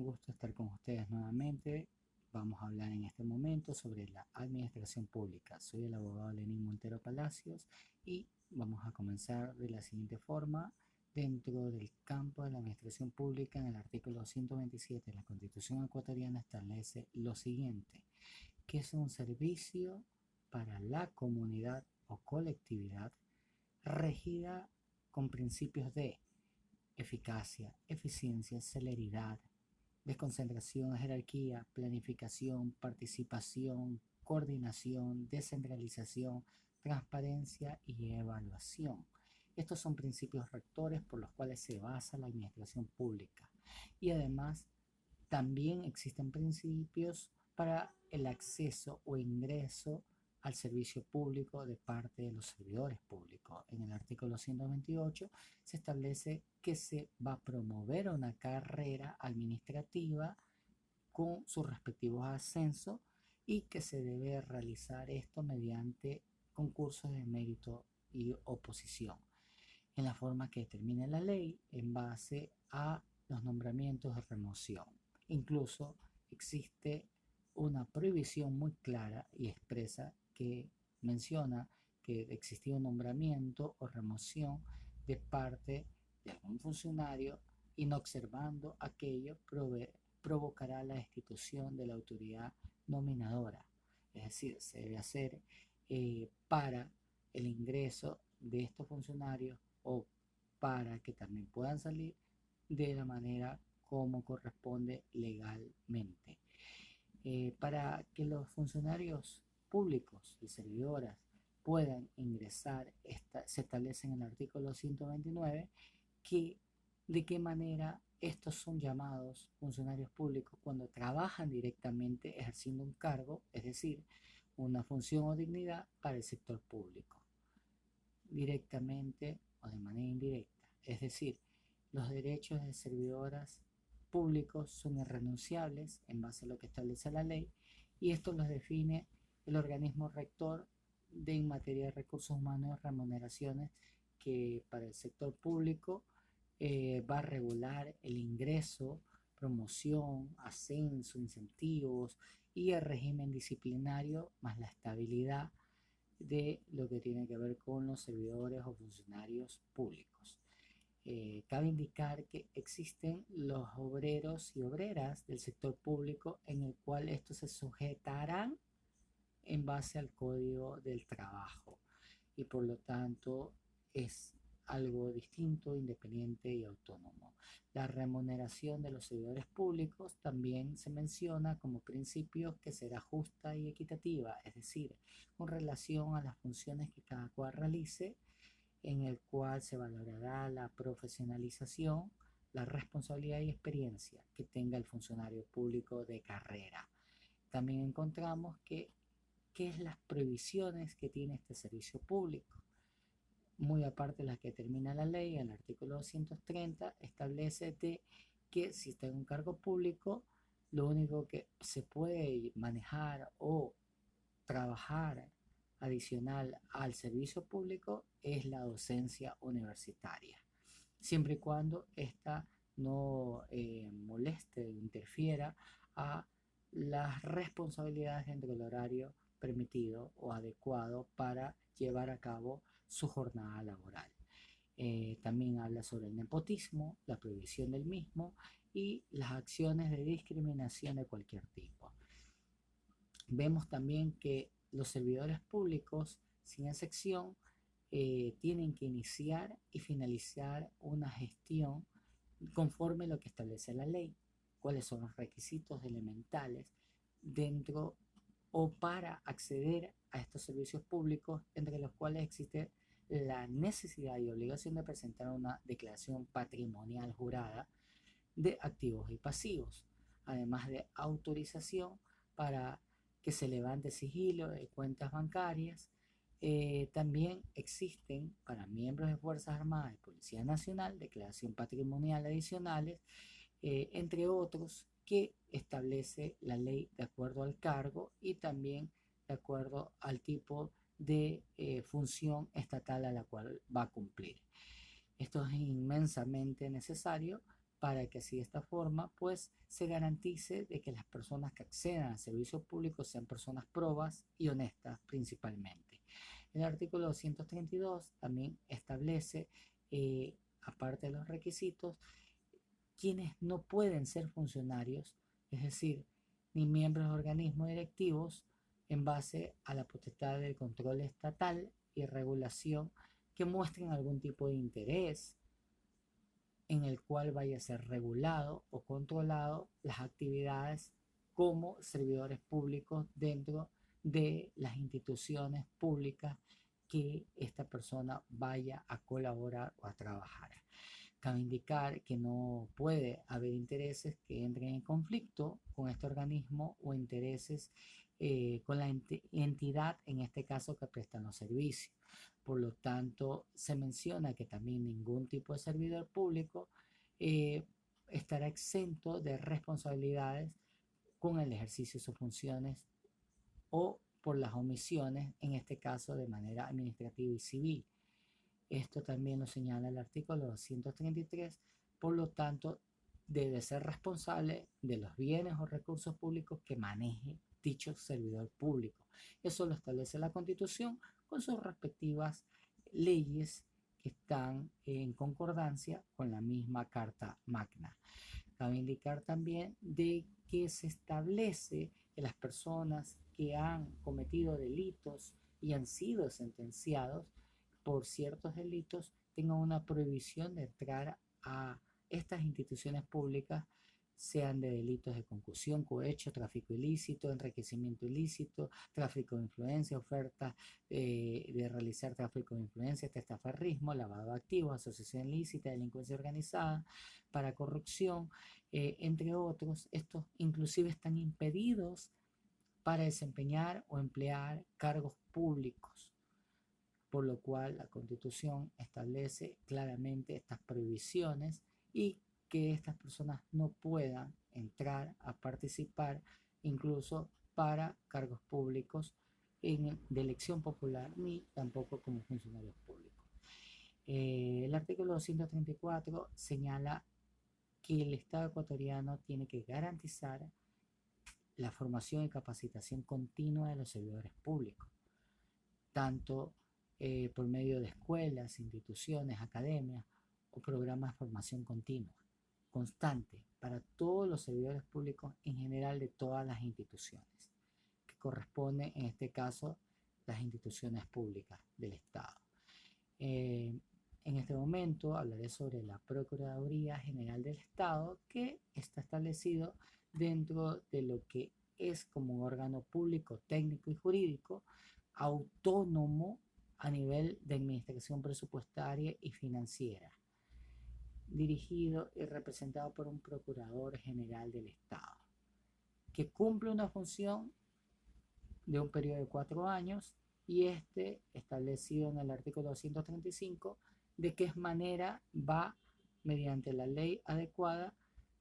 gusto estar con ustedes nuevamente. Vamos a hablar en este momento sobre la administración pública. Soy el abogado Lenín Montero Palacios y vamos a comenzar de la siguiente forma. Dentro del campo de la administración pública, en el artículo 127 de la Constitución ecuatoriana establece lo siguiente, que es un servicio para la comunidad o colectividad regida con principios de eficacia, eficiencia, celeridad, desconcentración, jerarquía, planificación, participación, coordinación, descentralización, transparencia y evaluación. Estos son principios rectores por los cuales se basa la administración pública. Y además, también existen principios para el acceso o ingreso al servicio público de parte de los servidores públicos. En el artículo 128 se establece que se va a promover una carrera administrativa con sus respectivos ascensos y que se debe realizar esto mediante concursos de mérito y oposición, en la forma que determine la ley en base a los nombramientos de remoción. Incluso existe una prohibición muy clara y expresa que menciona que existía un nombramiento o remoción de parte de algún funcionario y no observando aquello provocará la destitución de la autoridad nominadora. Es decir, se debe hacer para el ingreso de estos funcionarios o para que también puedan salir de la manera como corresponde legalmente. Para que los funcionarios públicos y servidoras puedan ingresar, se establece en el artículo 129 que de qué manera estos son llamados funcionarios públicos cuando trabajan directamente ejerciendo un cargo, es decir, una función o dignidad para el sector público, directamente o de manera indirecta. Es decir, los derechos de servidoras públicos son irrenunciables en base a lo que establece la ley y esto los define el organismo rector de en materia de recursos humanos y remuneraciones, que para el sector público va a regular el ingreso, promoción, ascenso, incentivos y el régimen disciplinario más la estabilidad de lo que tiene que ver con los servidores o funcionarios públicos. Cabe indicar que existen los obreros y obreras del sector público en el cual estos se sujetarán en base al Código del Trabajo y por lo tanto es algo distinto, independiente y autónomo. La remuneración de los servidores públicos también se menciona como principio que será justa y equitativa, es decir, con relación a las funciones que cada cual realice, en el cual se valorará la profesionalización, la responsabilidad y experiencia que tenga el funcionario público de carrera. También encontramos que qué es las prohibiciones que tiene este servicio público. Muy aparte de las que determina la ley, el artículo 230 establece de que si está en un cargo público, lo único que se puede manejar o trabajar adicional al servicio público es la docencia universitaria, siempre y cuando ésta no moleste o interfiera a las responsabilidades dentro del horario permitido o adecuado para llevar a cabo su jornada laboral. También habla sobre el nepotismo, la prohibición del mismo y las acciones de discriminación de cualquier tipo. Vemos también que los servidores públicos, sin excepción, tienen que iniciar y finalizar una gestión conforme a lo que establece la ley, cuáles son los requisitos elementales dentro o para acceder a estos servicios públicos, entre los cuales existe la necesidad y obligación de presentar una declaración patrimonial jurada de activos y pasivos, además de autorización para que se levante sigilo de cuentas bancarias. También existen para miembros de Fuerzas Armadas y Policía Nacional declaración patrimonial adicionales, entre otros, que establece la ley de acuerdo al cargo y también de acuerdo al tipo de función estatal a la cual va a cumplir. Esto es inmensamente necesario para que así de esta forma pues se garantice de que las personas que accedan al servicio público sean personas probas y honestas principalmente. El artículo 232 también establece, aparte de los requisitos, quienes no pueden ser funcionarios, es decir, ni miembros de organismos directivos, en base a la potestad del control estatal y regulación que muestren algún tipo de interés en el cual vaya a ser regulado o controlado las actividades como servidores públicos dentro de las instituciones públicas que esta persona vaya a colaborar o a trabajar. Cabe indicar que no puede haber intereses que entren en conflicto con este organismo o intereses con la entidad, en este caso, que prestan los servicios. Por lo tanto, se menciona que también ningún tipo de servidor público estará exento de responsabilidades con el ejercicio de sus funciones o por las omisiones, en este caso de manera administrativa y civil. Esto también lo señala el artículo 233, por lo tanto, debe ser responsable de los bienes o recursos públicos que maneje dicho servidor público. Eso lo establece la Constitución con sus respectivas leyes que están en concordancia con la misma Carta Magna. Cabe indicar también de que se establece que las personas que han cometido delitos y han sido sentenciados por ciertos delitos tengan una prohibición de entrar a estas instituciones públicas, sean de delitos de concusión, cohecho, tráfico ilícito, enriquecimiento ilícito, tráfico de influencia, oferta de realizar tráfico de influencia, testaferrismo, lavado de activos, asociación ilícita, delincuencia organizada, para corrupción, entre otros. Estos inclusive están impedidos para desempeñar o emplear cargos públicos, por lo cual la Constitución establece claramente estas prohibiciones y que estas personas no puedan entrar a participar incluso para cargos públicos de elección popular ni tampoco como funcionarios públicos. El artículo 234 señala que el Estado ecuatoriano tiene que garantizar la formación y capacitación continua de los servidores públicos, tanto por medio de escuelas, instituciones, academias o programas de formación continua, constante, para todos los servidores públicos en general de todas las instituciones, que corresponden en este caso las instituciones públicas del Estado. En este momento hablaré sobre la Procuraduría General del Estado, que está establecido dentro de lo que es como un órgano público, técnico y jurídico, autónomo a nivel de administración presupuestaria y financiera, dirigido y representado por un Procurador General del Estado, que cumple una función de un periodo de 4 años y establecido en el artículo 235 de qué manera va, mediante la ley adecuada,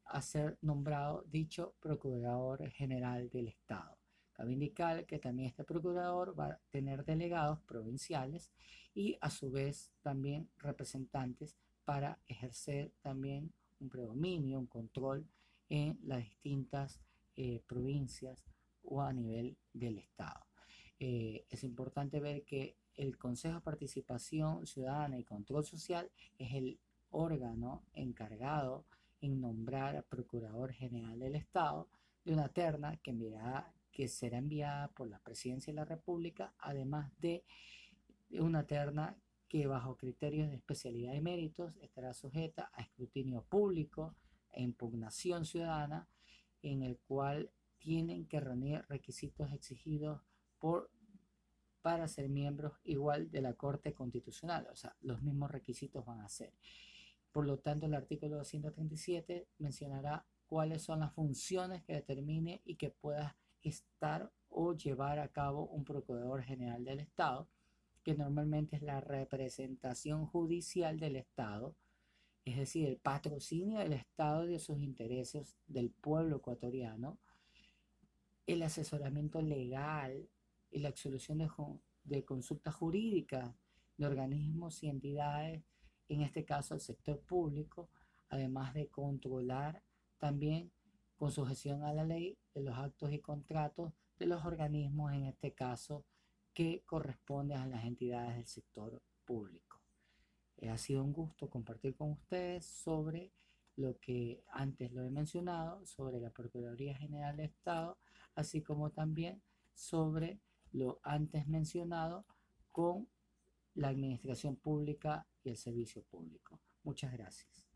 a ser nombrado dicho Procurador General del Estado. Cabe indicar que también este procurador va a tener delegados provinciales y a su vez también representantes para ejercer también un predominio, un control en las distintas provincias o a nivel del Estado. Es importante ver que el Consejo de Participación Ciudadana y Control Social es el órgano encargado en nombrar a Procurador General del Estado de una terna que será enviada por la Presidencia de la República, además de una terna que bajo criterios de especialidad y méritos estará sujeta a escrutinio público e impugnación ciudadana, en el cual tienen que reunir requisitos exigidos para ser miembros igual de la Corte Constitucional, o sea, los mismos requisitos van a ser. Por lo tanto, el artículo 237 mencionará cuáles son las funciones que determine y que pueda estar o llevar a cabo un Procurador General del Estado, que normalmente es la representación judicial del Estado, es decir, el patrocinio del Estado de sus intereses del pueblo ecuatoriano, el asesoramiento legal y la absolución de consultas jurídicas de organismos y entidades, en este caso el sector público, además de controlar también con sujeción a la ley de los actos y contratos de los organismos, en este caso, que corresponden a las entidades del sector público. Ha sido un gusto compartir con ustedes sobre lo que antes lo he mencionado, sobre la Procuraduría General de Estado, así como también sobre lo antes mencionado con la administración pública y el servicio público. Muchas gracias.